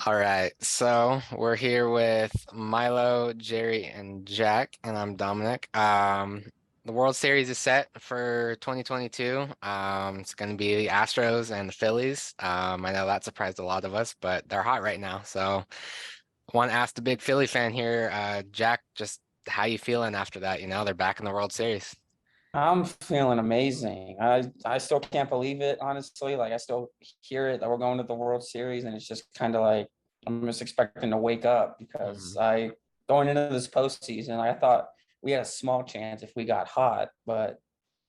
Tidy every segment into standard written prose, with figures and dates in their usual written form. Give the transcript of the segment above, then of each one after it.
All right, so we're here with Milo, Jerry, and Jack, and I'm Dominic. The World Series is set for 2022. It's going to be the Astros and the Phillies. I know that surprised a lot of us, but they're hot right now. So, I want to ask the big Philly fan here, Jack, just how you feeling after that? They're back in the World Series. I'm feeling amazing. I still can't believe it, honestly. Like I still hear it that we're going to the World Series, and it's just kind of like I'm just expecting to wake up because Mhm. I going into this postseason, I thought we had a small chance if we got hot. But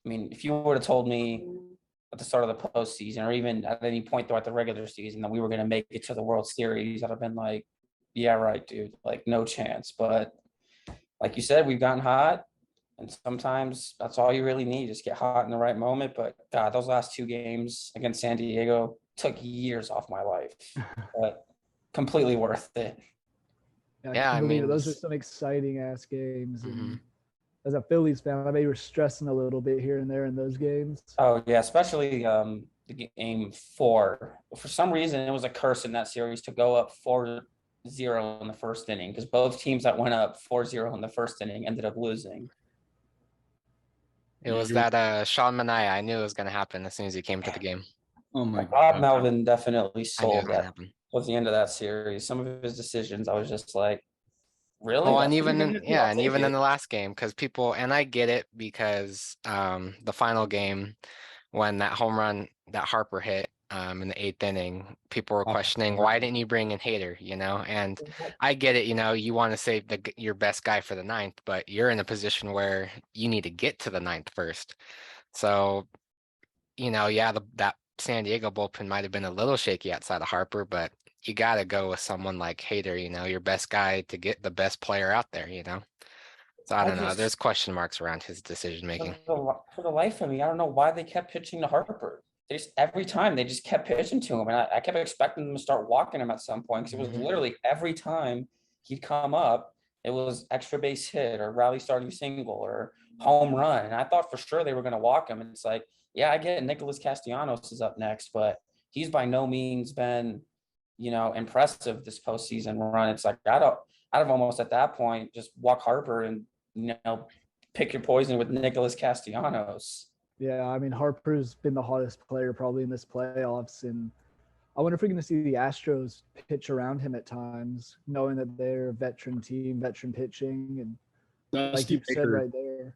I mean, if you would have told me at the start of the postseason or even at any point throughout the regular season that we were going to make it to the World Series, I'd have been like, yeah, right, dude. Like no chance. But like you said, we've gotten hot. And sometimes that's all you really need, just get hot in the right moment. But God, those last two games against San Diego took years off my life, but completely worth it. Yeah, I Yeah, can I believe it. mean, Those are some exciting ass games. mhm. And as a Phillies fan, I bet you were stressing a little bit here and there in those games. Oh yeah, especially the game four. For some reason, it was a curse in that series to go up 4-0 in the first inning because both teams that went up 4-0 in the first inning ended up losing. It was You're, that Sean Manaea. I knew it was going to happen as soon as he came to the game. oh my Bob God. Melvin definitely I knew it was sold going to that happen. towards the end of that series. Some of his decisions, I was just like, really? Oh, and That's what you're even giving in it to? yeah, I'll and take even in it. the last game, because people and I get it because the final game when that home run that Harper hit in the eighth inning, people were Oh, questioning why didn't you bring in Hader. And I get it, you want to save your best guy for the ninth, but you're in a position where you need to get to the ninth first. So, yeah, that San Diego bullpen might have been a little shaky outside of Harper, but you got to go with someone like Hader, your best guy to get the best player out there. So I I don't know. just There's question marks around his decision making. for the life of me, I don't know why they kept pitching to Harper. They just every time they just kept pitching to him, and I kept expecting them to start walking him at some point because it was Mhm. literally every time he'd come up, it was extra base hit or rally starting single or home run, and I thought for sure they were going to walk him. And it's like, yeah, I get Nicholas Castellanos is up next, but he's by no means been, impressive this postseason run. It's like I'd have almost at that point just walk Harper and pick your poison with Nicholas Castellanos. Yeah, I mean, Harper's been the hottest player probably in this playoffs. And I wonder if we're going to see the Astros pitch around him at times, knowing that they're a veteran team, veteran pitching. And like Dusty you said Baker. right there,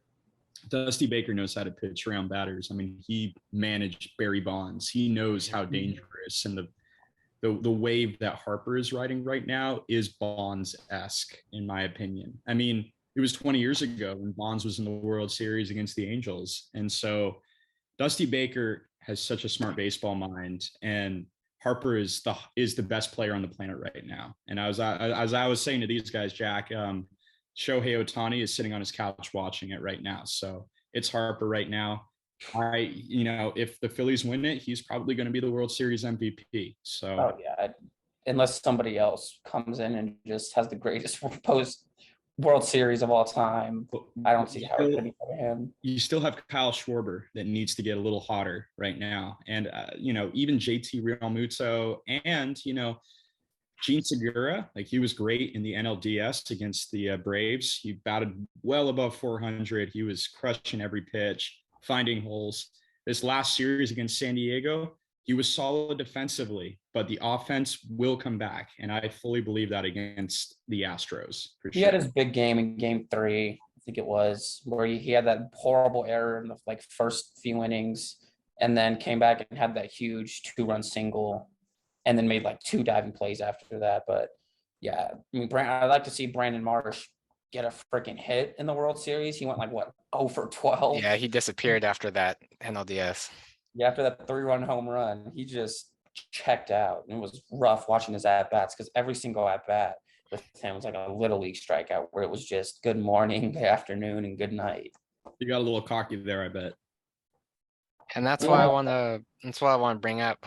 Dusty Baker knows how to pitch around batters. I mean, he managed Barry Bonds. He knows how Mhm. dangerous, and the wave that Harper is riding right now is Bonds-esque, in my opinion. I mean, it was 20 years ago when Bonds was in the World Series against the Angels. And so Dusty Baker has such a smart baseball mind, and Harper is the best player on the planet right now. And as I was saying to these guys, Jack, Shohei Ohtani is sitting on his couch watching it right now. So it's Harper right now. If the Phillies win it, he's probably going to be the World Series MVP. So Oh yeah, unless somebody else comes in and just has the greatest post World Series of all time, I don't see how it could be for him. you still have Kyle Schwarber that needs to get a little hotter right now. And, even JT Realmuto and, Gene Segura, like he was great in the NLDS against the Braves. He batted well above 400. He was crushing every pitch, finding holes. This last series against San Diego, he was solid defensively, but the offense will come back. And I fully believe that against the Astros for He had sure. his big game in Game Three, I think it was, where he had that horrible error in the first few innings, and then came back and had that huge 2-run single, and then made like two diving plays after that. But yeah, I mean, I'd like to see Brandon Marsh get a freaking hit in the World Series. He went like what 0 for 12. Yeah, he disappeared after that NLDS. Yeah, after that 3-run home run, he just checked out. And it was rough watching his at bats because every single at bat with him was like a little league strikeout where it was just good morning, good afternoon, and good night. You got a little cocky there, I bet. And that's why I Yeah, want to bring up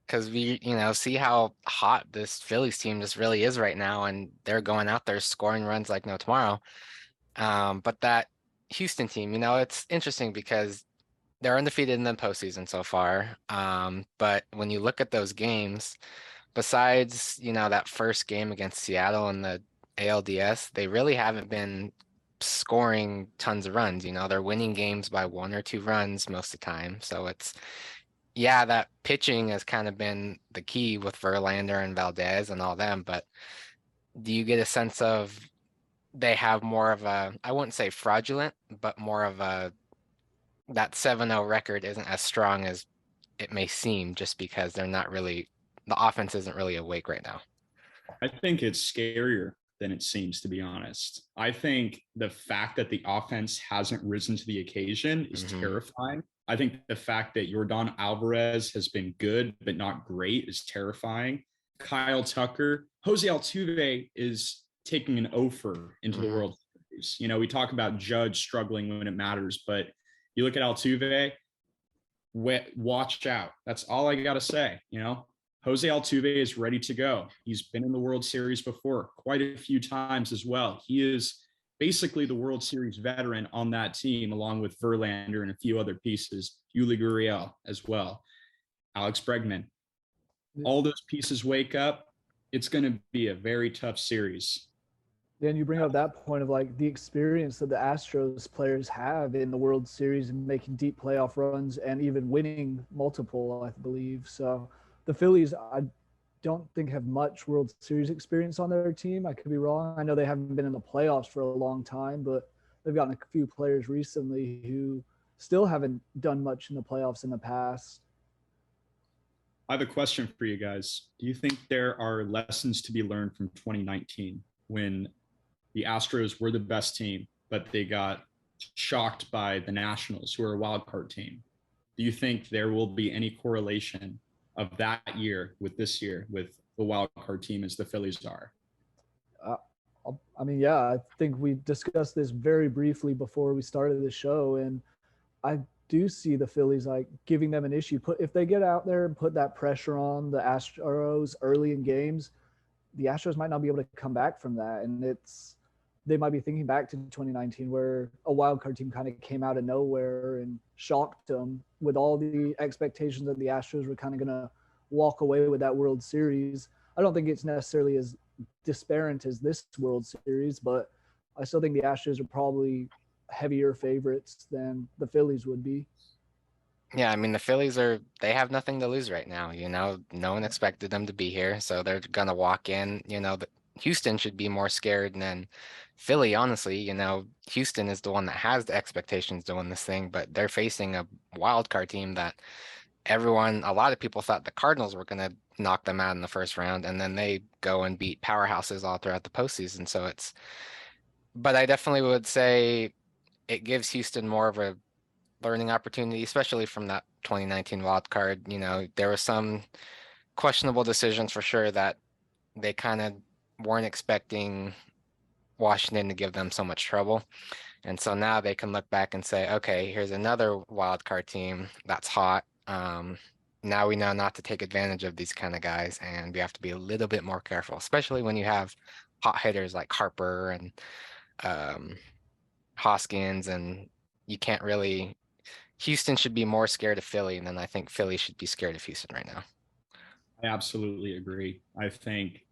because we, see how hot this Phillies team just really is right now, and they're going out there scoring runs like no tomorrow. But that Houston team, it's interesting because they're undefeated in the postseason so far. But when you look at those games, besides, that first game against Seattle in the ALDS, they really haven't been scoring tons of runs. They're winning games by 1 or 2 runs most of the time. So yeah, that pitching has kind of been the key with Verlander and Valdez and all them. But do you get a sense of they have more of a, I wouldn't say fraudulent, but more of that 7-0 record isn't as strong as it may seem just because the offense isn't really awake right now. I think it's scarier than it seems, to be honest. I think the fact that the offense hasn't risen to the occasion is terrifying. I think the fact that Yordan Alvarez has been good but not great is terrifying. Kyle Tucker, Jose Altuve is taking an offer into the World Series. We talk about Judge struggling when it matters, but you look at Altuve, watch out. That's all I got to say. Jose Altuve is ready to go. He's been in the World Series before quite a few times as well. He is basically the World Series veteran on that team, along with Verlander and a few other pieces, Yuli Gurriel as well, Alex Bregman. All those pieces wake up. It's going to be a very tough series. Yeah, and you bring up that point of like the experience that the Astros players have in the World Series and making deep playoff runs and even winning multiple, I believe. So the Phillies, I don't think have much World Series experience on their team. I could be wrong. I know they haven't been in the playoffs for a long time, but they've gotten a few players recently who still haven't done much in the playoffs in the past. I have a question for you guys. Do you think there are lessons to be learned from 2019 when the Astros were the best team, but they got shocked by the Nationals, who are a wild card team? Do you think there will be any correlation of that year with this year with the wild card team as the Phillies are? Yeah, I think we discussed this very briefly before we started the show, and I do see the Phillies like giving them an issue. If they get out there and put that pressure on the Astros early in games, the Astros might not be able to come back from that, and they might be thinking back to 2019 where a wild card team kind of came out of nowhere and shocked them with all the expectations that the Astros were kind of going to walk away with that World Series. I don't think it's necessarily as disparate as this World Series, but I still think the Astros are probably heavier favorites than the Phillies would be. Yeah, the Phillies they have nothing to lose right now. No one expected them to be here, so they're gonna walk in. Houston should be more scared than Philly, honestly. Houston is the one that has the expectations doing this thing, but they're facing a wild card team that a lot of people thought the Cardinals were gonna knock them out in the first round, and then they go and beat powerhouses all throughout the postseason. But I definitely would say it gives Houston more of a learning opportunity, especially from that 2019 wild card. There were some questionable decisions for sure that they kind of weren't expecting Washington to give them so much trouble. And so now they can look back and say, okay, here's another wild card team that's hot. Now we know not to take advantage of these kind of guys, and we have to be a little bit more careful, especially when you have hot hitters like Harper and Hoskins, and you can't really. Houston should be more scared of Philly than I think Philly should be scared of Houston right now. I absolutely agree. I think,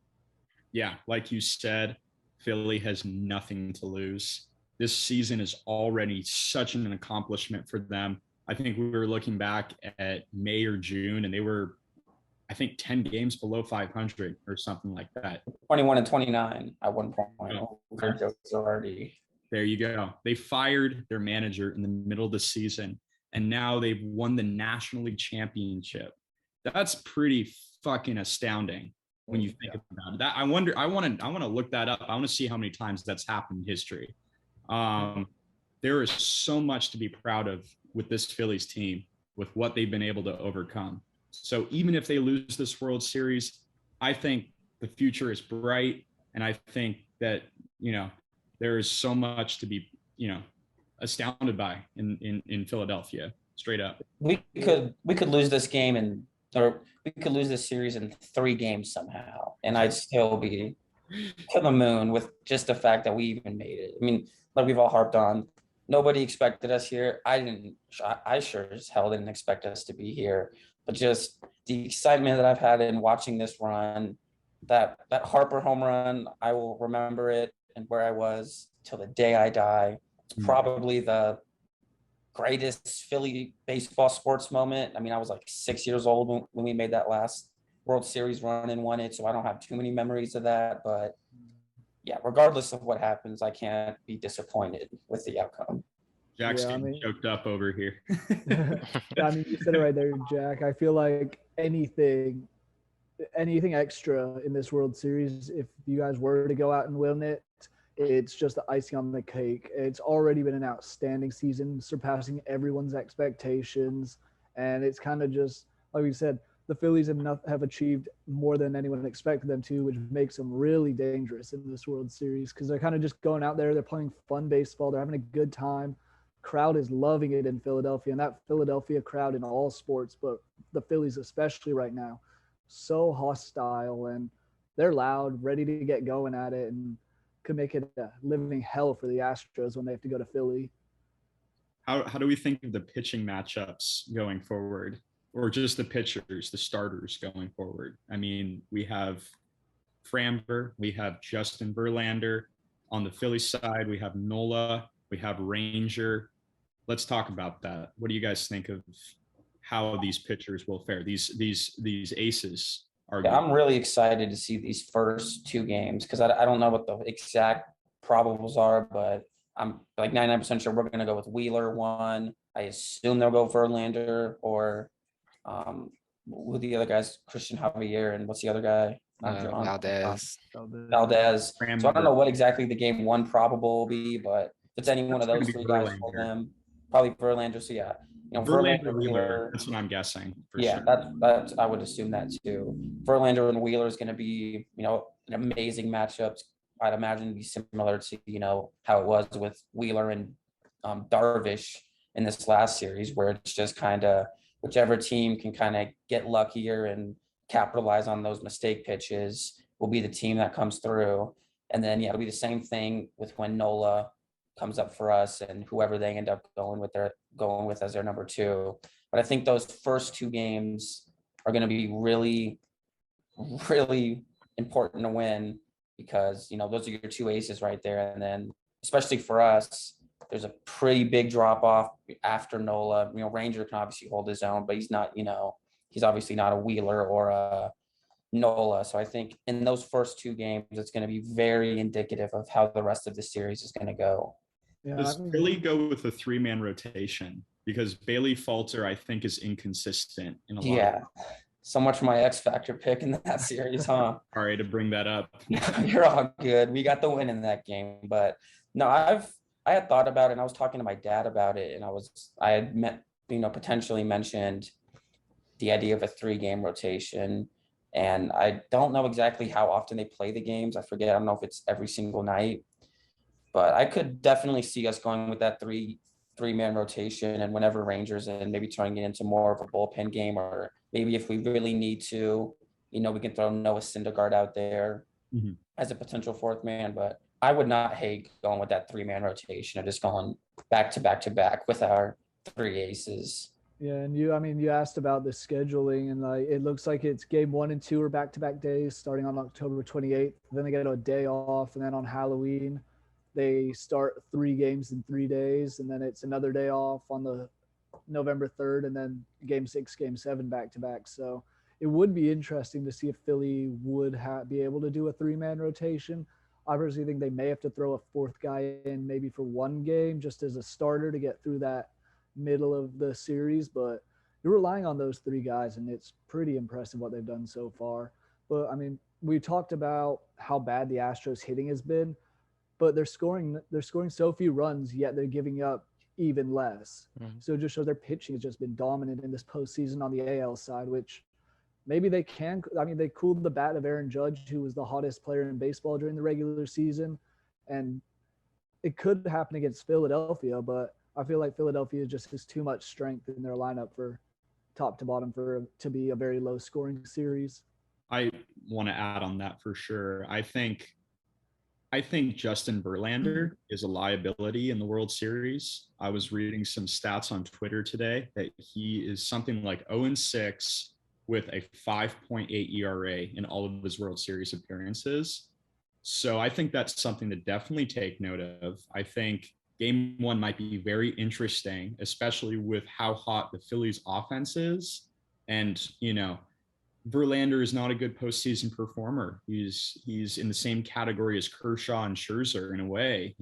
yeah, like you said, Philly has nothing to lose. This season is already such an accomplishment for them. I think we were looking back at May or June, and they were, I think, 10 games below 500 or something like that. 21 and 29 at one point. Already. There you go. They fired their manager in the middle of the season, and now they've won the National League Championship. That's pretty fucking astounding when you think about it. I want to look that up. I want to see how many times that's happened in history. There is so much to be proud of with this Phillies team, with what they've been able to overcome. So even if they lose this World Series, I think the future is bright, and I think that there is so much to be astounded by in Philadelphia. Straight up, we could lose this game or we could lose this series in 3 games somehow, and I'd still be to the moon with just the fact that we even made it. Like we've all harped on, nobody expected us here. I sure as hell didn't expect us to be here, but just the excitement that I've had in watching this run, that Harper home run, I will remember it and where I was till the day I die. It's probably the greatest Philly baseball sports moment. I mean, I was like 6 years old when we made that last World Series run and won it, so I don't have too many memories of that. But yeah, regardless of what happens, I can't be disappointed with the outcome. Jack's Yeah, I getting mean- choked up over here. Yeah, I mean, you said it right there, Jack. I feel like anything extra in this World Series, if you guys were to go out and win it, it's just the icing on the cake. It's already been an outstanding season, surpassing everyone's expectations. And it's kind of just, like we said, the Phillies have achieved more than anyone expected them to, which makes them really dangerous in this World Series because they're kind of just going out there, they're playing fun baseball, they're having a good time. Crowd is loving it in Philadelphia, and that Philadelphia crowd in all sports, but the Phillies especially right now, so hostile, and they're loud, ready to get going at it, and could make it a living hell for the Astros when they have to go to Philly. How do we think of the pitching matchups going forward, or just the pitchers, the starters going forward? I mean, we have Framber, we have Justin Verlander. On the Phillies side, we have Nola, we have Ranger. Let's talk about that. What do you guys think of how these pitchers will fare? These aces are. Yeah, I'm really excited to see these first two games because I don't know what the exact probables are, but I'm like 99% sure we're going to go with Wheeler one. I assume they'll go Verlander or who the other guys, Christian Javier, and what's the other guy? Valdez. Valdez. So I don't know Framber. what exactly the game one probable will be, but if it's any one of That's those gonna be three guys for Verlander. them, probably Verlander. So yeah, Verlander, Wheeler. That's what I'm guessing for yeah, sure. that's I would assume that too. Verlander and Wheeler is going to be, an amazing matchup. I'd imagine be similar to how it was with Wheeler and Darvish in this last series, where it's just kind of whichever team can kind of get luckier and capitalize on those mistake pitches will be the team that comes through. And then yeah, it'll be the same thing with when Nola comes up for us and whoever they end up going with as their number two. But I think those first two games are going to be really, really important to win because, those are your two aces right there. And then, especially for us, there's a pretty big drop off after Nola. Ranger can obviously hold his own, but he's not, he's obviously not a Wheeler or a Nola. So I think in those first two games, it's going to be very indicative of how the rest of the series is going to go. Yeah, Does Philly go with a 3-man rotation? Because Bailey Falter, I think, is inconsistent in a lot. Yeah. So much for my X Factor pick in that series, huh? Sorry to bring that up. You're all good. We got the win in that game. But no, I had thought about it and I was talking to my dad about it, and I had potentially mentioned the idea of a 3-game rotation. And I don't know exactly how often they play the games. I forget. I don't know if it's every single night. But I could definitely see us going with that three-man rotation, and whenever Rangers and maybe turning it into more of a bullpen game, or maybe if we really need to, we can throw Noah Syndergaard out there as a potential fourth man. But I would not hate going with that 3-man rotation or just going back to back to back with our 3 aces. Yeah, and you asked about the scheduling, and it looks like it's game 1 and 2 are back-to-back days starting on October 28th. Then they get a day off, and then on Halloween they start 3 games in 3 days, and then it's another day off on the November 3rd, and then game 6, game 7 back-to-back. So it would be interesting to see if Philly would be able to do a 3-man rotation. I personally think they may have to throw a 4th guy in maybe for 1 game just as a starter to get through that middle of the series, but you're relying on those 3 guys, and it's pretty impressive what they've done so far. But I mean, we talked about how bad the Astros hitting has been, but they're scoring so few runs, yet they're giving up even less. So it just shows their pitching has just been dominant in this postseason on the AL side, which maybe they can. I mean, they cooled the bat of Aaron Judge, who was the hottest player in baseball during the regular season, and it could happen against Philadelphia, but I feel like Philadelphia just has too much strength in their lineup for top to bottom to be a very low scoring series. I want to add on that for sure. I think Justin Verlander is a liability in the World Series. I was reading some stats on Twitter today that he is something like 0-6 with a 5.8 ERA in all of his World Series appearances. So I think that's something to definitely take note of. I think game one might be very interesting, especially with how hot the Phillies offense is. And, Verlander is not a good postseason performer. He's in the same category as Kershaw and Scherzer in a way,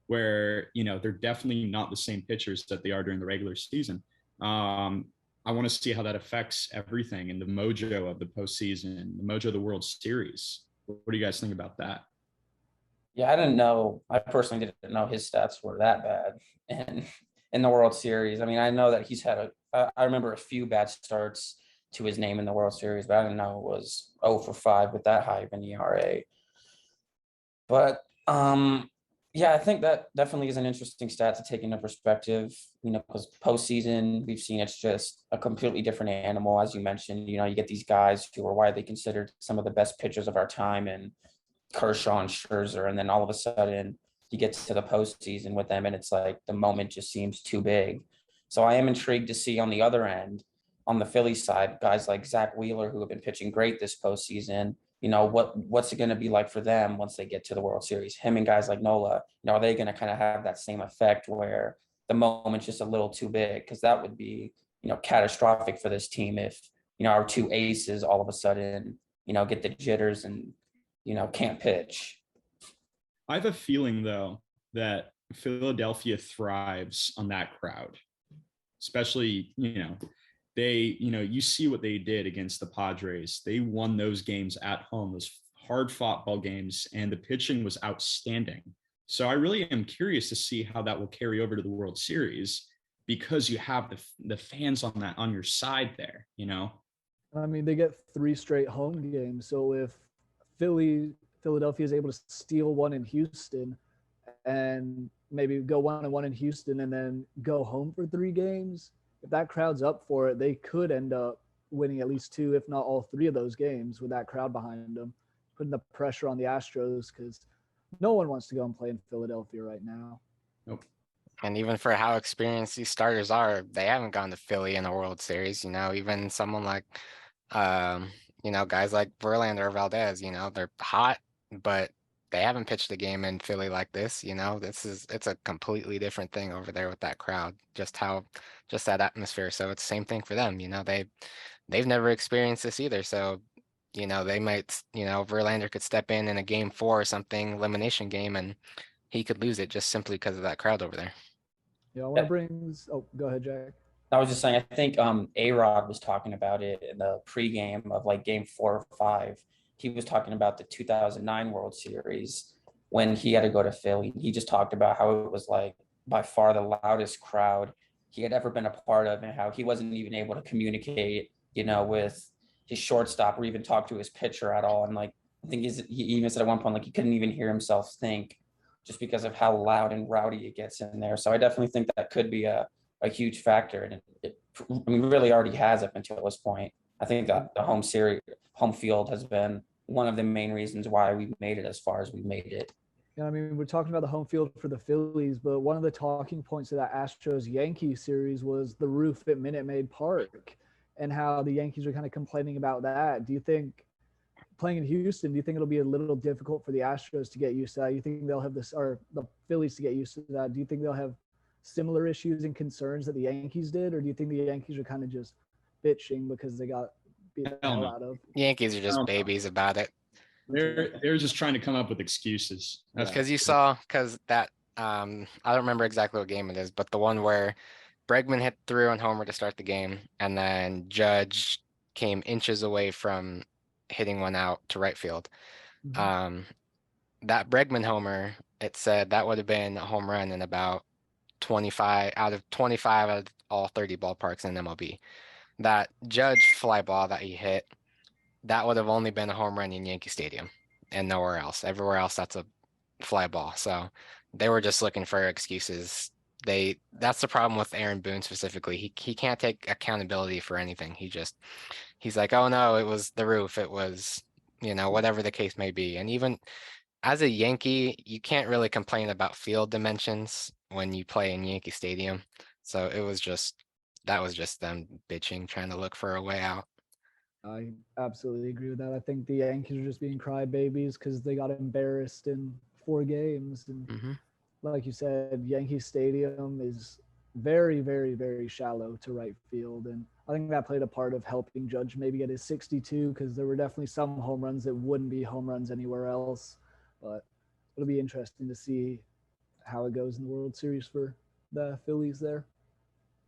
where, they're definitely not the same pitchers that they are during the regular season. I want to see how that affects everything and the mojo of the postseason, the mojo of the World Series. What do you guys think about that? Yeah, I didn't know. I personally didn't know his stats were that bad in the World Series. I mean, I know that he's had I remember a few bad starts to his name in the World Series, but I didn't know it was 0 for 5 with that high of an ERA. But yeah, I think that definitely is an interesting stat to take into perspective, because postseason, we've seen it's just a completely different animal. As you mentioned, you get these guys who are widely considered some of the best pitchers of our time, and Kershaw and Scherzer, and then all of a sudden you get to the postseason with them, and it's like the moment just seems too big. So I am intrigued to see on the other end, on the Phillies side, guys like Zach Wheeler, who have been pitching great this postseason. What's it going to be like for them once they get to the World Series? Him and guys like Nola, are they going to kind of have that same effect where the moment's just a little too big? Because that would be, catastrophic for this team if, our two aces all of a sudden, get the jitters and, can't pitch. I have a feeling, though, that Philadelphia thrives on that crowd, especially, you see what they did against the Padres. They won those games at home, those hard fought ball games, and the pitching was outstanding. So I really am curious to see how that will carry over to the World Series, because you have the fans on your side there, I mean, they get 3 straight home games. So if Philadelphia is able to steal one in Houston and maybe go 1-1 in Houston and then go home for 3 games, if that crowd's up for it, they could end up winning at least 2, if not all 3 of those games with that crowd behind them, putting the pressure on the Astros, because no one wants to go and play in Philadelphia right now. Nope. And even for how experienced these starters are, they haven't gone to Philly in a World Series. Even someone like, guys like Verlander or Valdez, they're hot, but they haven't pitched a game in Philly like this. It's a completely different thing over there with that crowd, just that atmosphere. So it's the same thing for them. They've never experienced this either. So, they might, Verlander could step in a game 4 or something, elimination game, and he could lose it just simply because of that crowd over there. Yeah, I want to bring. Oh, go ahead, Jack. I was just saying, I think A-Rod was talking about it in the pregame of like game 4 or 5. He was talking about the 2009 World Series when he had to go to Philly. He just talked about how it was like by far the loudest crowd he had ever been a part of, and how he wasn't even able to communicate, with his shortstop or even talk to his pitcher at all. And like, I think he even said at one point, like he couldn't even hear himself think, just because of how loud and rowdy it gets in there. So I definitely think that could be a huge factor, and it really already has up until this point. I think that the home field has been one of the main reasons why we've made it as far as we've made it. Yeah, I mean, we're talking about the home field for the Phillies, but one of the talking points of that Astros-Yankees series was the roof at Minute Maid Park and how the Yankees are kind of complaining about that. Do you think, playing in Houston, do you think it'll be a little difficult for the Astros to get used to that? You think they'll have this, or the Phillies to get used to that? Do you think they'll have similar issues and concerns that the Yankees did, or do you think the Yankees are kind of just bitching because they got beat the hell out of? Yankees are just babies about it. They're just trying to come up with excuses. Because that I don't remember exactly what game it is, but the one where Bregman hit through on homer to start the game, and then Judge came inches away from hitting one out to right field. Mm-hmm. That Bregman homer, it said that would have been a home run in about 25 out of all 30 ballparks in MLB. That Judge fly ball that he hit, that would have only been a home run in Yankee Stadium and nowhere else. Everywhere else, that's a fly ball. So they were just looking for excuses. That's the problem with Aaron Boone specifically. He can't take accountability for anything. He's like, oh no, it was the roof. It was, whatever the case may be. And even as a Yankee, you can't really complain about field dimensions when you play in Yankee Stadium. So that was just them bitching, trying to look for a way out. I absolutely agree with that. I think the Yankees are just being crybabies because they got embarrassed in 4 games. And Hmm. like you said, Yankee Stadium is very, very, very shallow to right field. And I think that played a part of helping Judge maybe get his 62 because there were definitely some home runs that wouldn't be home runs anywhere else. But it'll be interesting to see how it goes in the World Series for the Phillies there.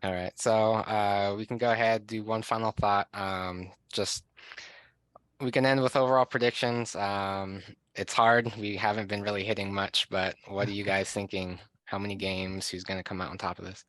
All right, so we can go ahead, do one final thought. Just we can end with overall predictions. It's hard. We haven't been really hitting much, but what are you guys thinking? How many games? Who's going to come out on top of this?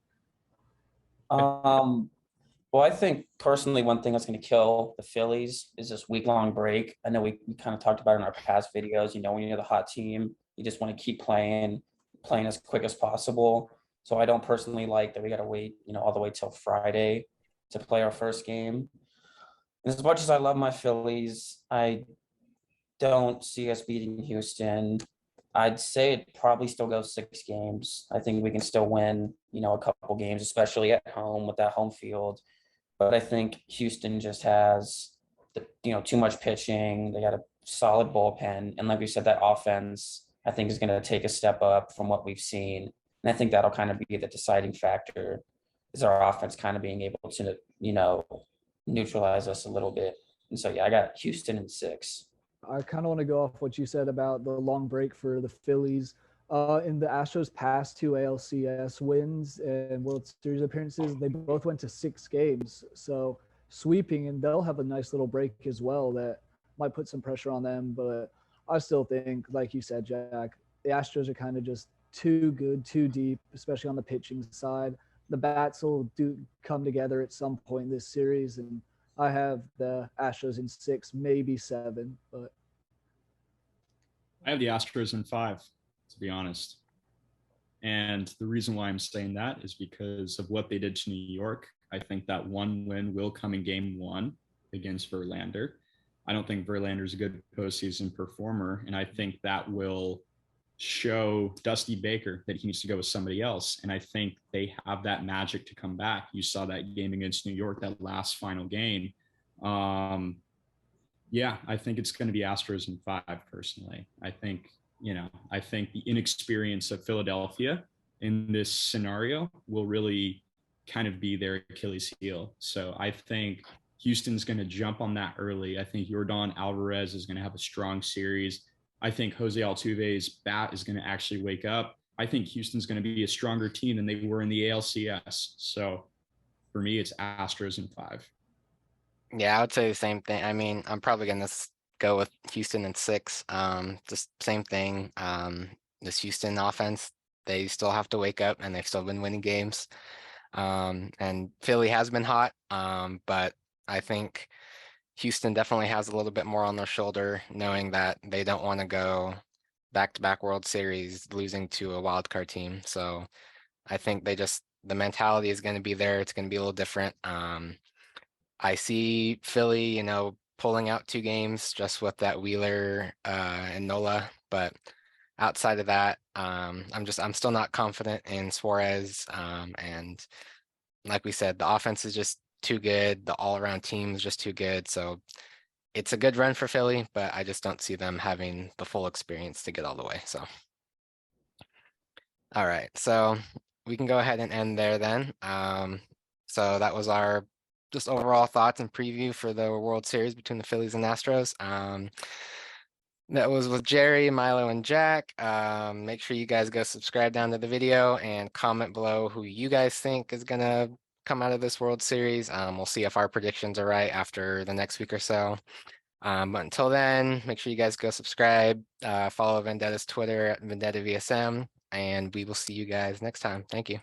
Well, I think personally, one thing that's going to kill the Phillies is this week-long break. I know we kind of talked about it in our past videos. When you're the hot team, you just want to keep playing as quick as possible. So I don't personally like that we got to wait, all the way till Friday to play our first game. As much as I love my Phillies, I don't see us beating Houston. I'd say it probably still goes 6 games. I think we can still win, a couple games, especially at home with that home field. But I think Houston just has too much pitching. They got a solid bullpen, and like we said, that offense I think is going to take a step up from what we've seen, and I think that'll kind of be the deciding factor. Is our offense kind of being able to neutralize us a little bit? And so yeah, I got Houston in 6. I kind of want to go off what you said about the long break for the Phillies. In the Astros' past 2 ALCS wins and World Series appearances, they both went to 6 games. So sweeping, and they'll have a nice little break as well that might put some pressure on them. But I still think, like you said, Jack, the Astros are kind of just too good, too deep, especially on the pitching side. The bats will come together at some point in this series, and I have the Astros in 6, maybe 7, but I have the Astros in 5, to be honest. And the reason why I'm saying that is because of what they did to New York. I think that one win will come in game 1 against Verlander. I don't think Verlander's a good postseason performer, and I think that will show Dusty Baker that he needs to go with somebody else. And I think they have that magic to come back. You saw that game against New York, that last final game. Yeah, I think it's going to be Astros in 5 personally. I think the inexperience of Philadelphia in this scenario will really kind of be their Achilles heel. So I think Houston's going to jump on that early. I think Yordan Alvarez is going to have a strong series. I think Jose Altuve's bat is going to actually wake up. I think Houston's going to be a stronger team than they were in the ALCS. So for me, it's Astros in 5. Yeah, I would say the same thing. I mean, I'm probably going to go with Houston in 6. Just same thing. This Houston offense, they still have to wake up, and they've still been winning games. And Philly has been hot, but I think Houston definitely has a little bit more on their shoulder, knowing that they don't want to go back-to-back World Series losing to a wild card team. So I think the mentality is going to be there. It's going to be a little different. I see Philly, pulling out 2 games just with that Wheeler and Nola, but outside of that, I'm still not confident in Suarez. And like we said, the offense is just too good. The all-around team is just too good. So it's a good run for Philly, but I just don't see them having the full experience to get all the way. So, all right, so we can go ahead and end there then. So that was our just overall thoughts and preview for the World Series between the Phillies and Astros. That was with Jerry, Milo, and Jack. Make sure you guys go subscribe down to the video and comment below who you guys think is gonna come out of this World Series. We'll see if our predictions are right after the next week or so. But until then, make sure you guys go subscribe, follow Vendetta's Twitter at VendettaVSM, and we will see you guys next time. Thank you.